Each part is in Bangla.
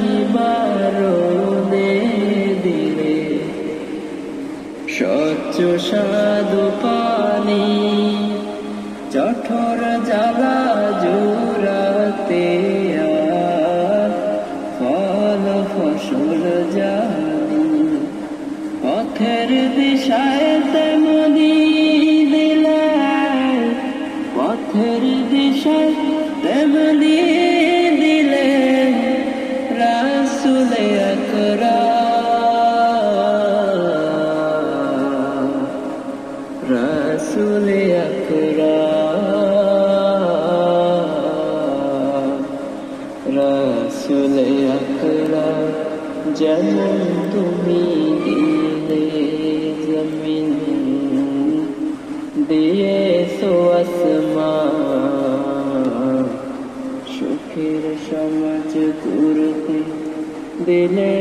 নিবারণে দিলে স্বচ্ছ সাধু পানি, জঠর জ্বালা জুড়াতে ফল ফসল জানি, পথের দিশায় তেমনি দিলে, পথের দিশায় তেমনি দিলে রাসূলে আকরাম, রাসূলে আকরাম, রাসূলে আকরাম। যেমন তুমি দিলে জমিন, দিয়েছো আসমান, সুখের সমাজ গড়তে দিলে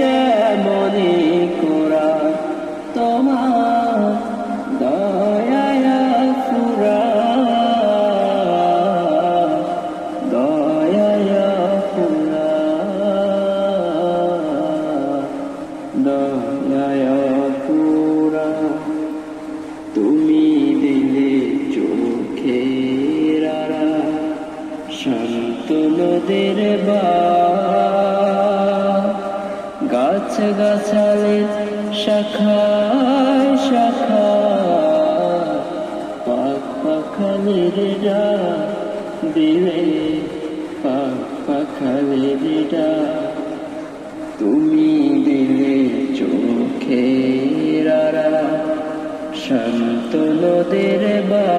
তেমনি কোরআন তোমার দয়ায় ফুরান, দয়ায় ফুরান, দয়ায় ফুরান। তুমি দিলে চোখের আড়াল, শান্ত নদের বাঁক, গাছ গাছালে শাখায় শাখায়, পাখ পাখালির ডাক দিলে, পাখ পাখালির ডাক। তুমি দিলে চোখের আড়াল, শান্ত নদের বাঁক।